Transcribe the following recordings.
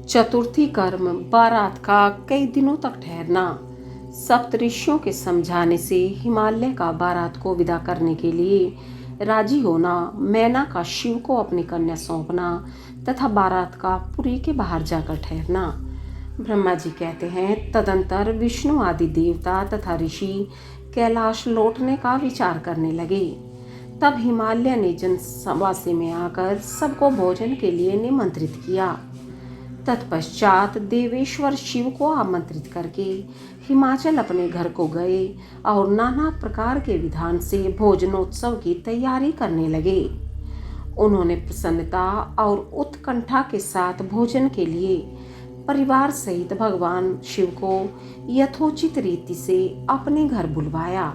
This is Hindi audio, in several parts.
चतुर्थी कर्म बारात का कई दिनों तक ठहरना। सप्तऋषियों के समझाने से हिमालय का बारात को विदा करने के लिए राजी होना, मैना का शिव को अपनी कन्या सौंपना तथा बारात का पुरी के बाहर जाकर ठहरना। ब्रह्मा जी कहते हैं, तदंतर विष्णु आदि देवता तथा ऋषि कैलाश लौटने का विचार करने लगे। तब हिमालय ने जनसवासी में आकर सबको भोजन के लिए निमंत्रित किया। तत्पश्चात देवेश्वर शिव को आमंत्रित करके हिमाचल अपने घर को गए और नाना प्रकार के विधान से भोजनोत्सव की तैयारी करने लगे। उन्होंने प्रसन्नता और उत्कंठा के साथ भोजन के लिए परिवार सहित भगवान शिव को यथोचित रीति से अपने घर बुलवाया।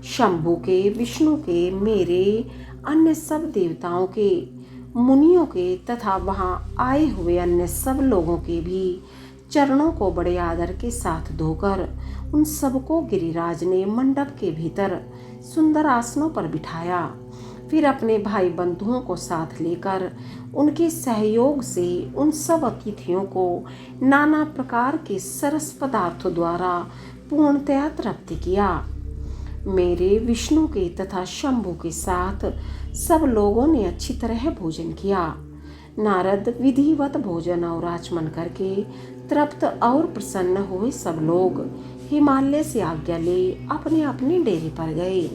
शंभु के, विष्णु के, मेरे, अन्य सब देवताओं के, मुनियों के तथा वहां आए हुए अन्य सब लोगों के भी चरणों को बड़े आदर के साथ धोकर उन सबको गिरिराज ने मंडप के भीतर सुंदर आसनों पर बिठाया। फिर अपने भाई बंधुओं को साथ लेकर उनके सहयोग से उन सब अतिथियों को नाना प्रकार के सरस पदार्थों द्वारा पूर्णतया तृप्त किया। मेरे, विष्णु के तथा शंभु के साथ सब लोगों ने अच्छी तरह भोजन किया। नारद विधिवत भोजन और आचमन करके तृप्त और प्रसन्न हुए सब लोग हिमालय से आज्ञा ले अपने अपने डेरे पर गए।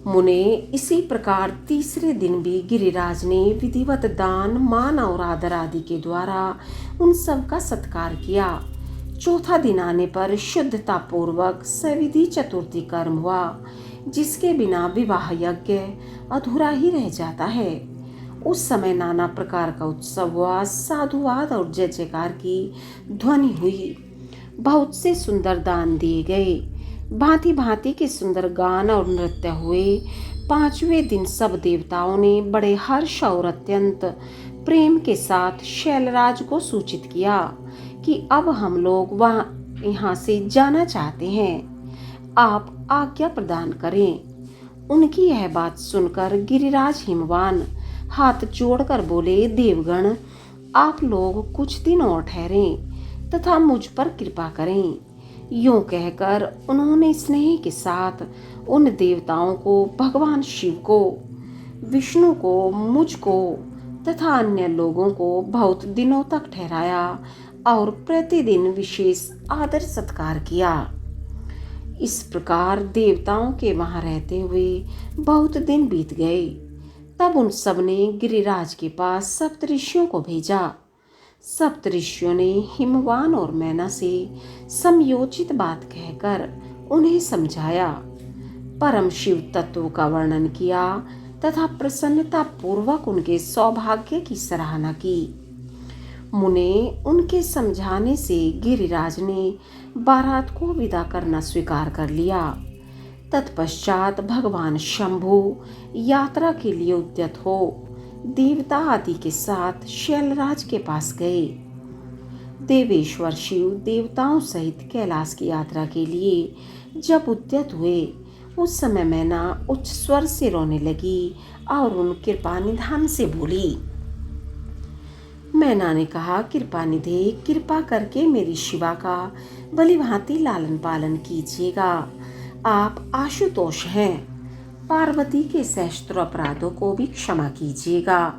मुने इसी प्रकार तीसरे दिन भी गिरिराज ने विधिवत दान, मान और आदर आदि के द्वारा उन सब का सत्कार किया। चौथा दिन आने पर शुद्धता पूर्वक सविधि चतुर्थी कर्म हुआ, जिसके बिना विवाह यज्ञ अधूरा ही रह जाता है। उस समय नाना प्रकार का उत्सव हुआ, साधुवाद और जय जयकार की ध्वनि हुई। बहुत से सुंदर दान दिए गए, भांति भांति के सुंदर गान और नृत्य हुए। पांचवें दिन सब देवताओं ने बड़े हर्ष और अत्यंत प्रेम के साथ शैलराज को सूचित किया कि अब हम लोग यहाँ से जाना चाहते हैं, आप आज्ञा प्रदान करें। उनकी यह बात सुनकर गिरिराज हिमवान हाथ जोड़कर बोले, देवगण, आप लोग कुछ दिन और ठहरें तथा मुझ पर कृपा करें। यूं कहकर उन्होंने स्नेह के साथ उन देवताओं को, भगवान शिव को, विष्णु को, मुझको तथा अन्य लोगों को बहुत दिनों तक ठहराया और प्रतिदिन विशेष आदर सत्कार किया। इस प्रकार देवताओं के वहां रहते हुए बहुत दिन बीत गए। तब उन सब ने गिरिराज के पास सप्तऋषियों को भेजा। सप्तऋषियों ने हिमवान और मैना से समयोचित बात कहकर उन्हें समझाया, परम शिव तत्व का वर्णन किया तथा प्रसन्नता पूर्वक उनके सौभाग्य की सराहना की। मुने उनके समझाने से गिरिराज ने बारात को विदा करना स्वीकार कर लिया। तत्पश्चात भगवान शंभु यात्रा के लिए उद्यत हो देवता आदि के साथ शैलराज के पास गए। देवेश्वर शिव देवताओं सहित कैलाश की यात्रा के लिए जब उद्यत हुए, उस समय मैना उच्च स्वर से रोने लगी और उन कृपानिधान से बोली। मैना ने कहा, कृपानिधे, कृपा करके मेरी शिवा का भलीभांति लालन पालन कीजिएगा। आप आशुतोष हैं, पार्वती के सहस्त्र अपराधों को भी क्षमा कीजिएगा।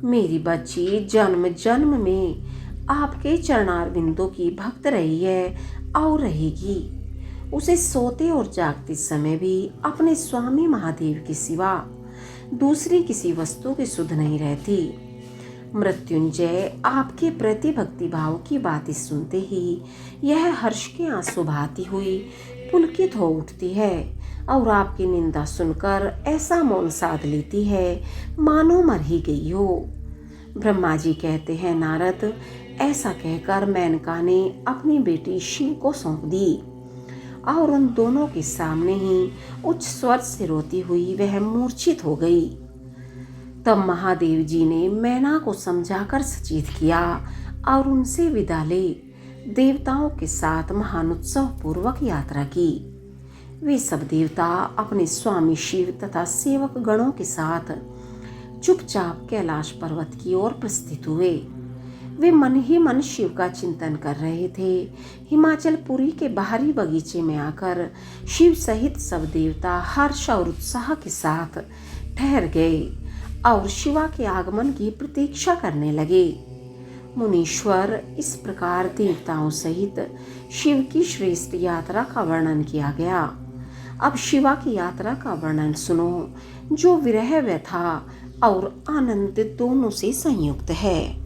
मेरी बच्ची जन्म जन्म में आपके चरणारविंदों की भक्त रही है और रहेगी। उसे सोते और जागते समय भी अपने स्वामी महादेव के सिवा दूसरी किसी वस्तु की सुध नहीं रहती। मृत्युंजय आपके प्रति भक्ति भाव की बातें सुनते ही यह हर्ष के आंसू बहाती हुई पुलकित हो उठती है और आपकी निंदा सुनकर ऐसा मौन साध लेती है मानो मर ही गई हो। ब्रह्मा जी कहते हैं, नारद, ऐसा कहकर मेनका ने अपनी बेटी शिव को सौंप दी और उन दोनों के सामने ही उच्च स्वर से रोती हुई वह मूर्छित हो गई। तब महादेव जी ने मैना को समझाकर सचेत किया और उनसे विदा ले देवताओं के साथ महानुत्सव पूर्वक यात्रा की। वे सब देवता अपने स्वामी शिव तथा सेवक गणों के साथ चुपचाप कैलाश पर्वत की ओर प्रस्थित हुए। वे मन ही मन शिव का चिंतन कर रहे थे। हिमाचल पुरी के बाहरी बगीचे में आकर शिव सहित सब देवता हर्ष और उत्साह के साथ ठहर गए और शिवा के आगमन की प्रतीक्षा करने लगे। मुनीश्वर, इस प्रकार देवताओं सहित शिव की श्रेष्ठ यात्रा का वर्णन किया गया। अब शिवा की यात्रा का वर्णन सुनो, जो विरह व्यथा और आनंद दोनों से संयुक्त है।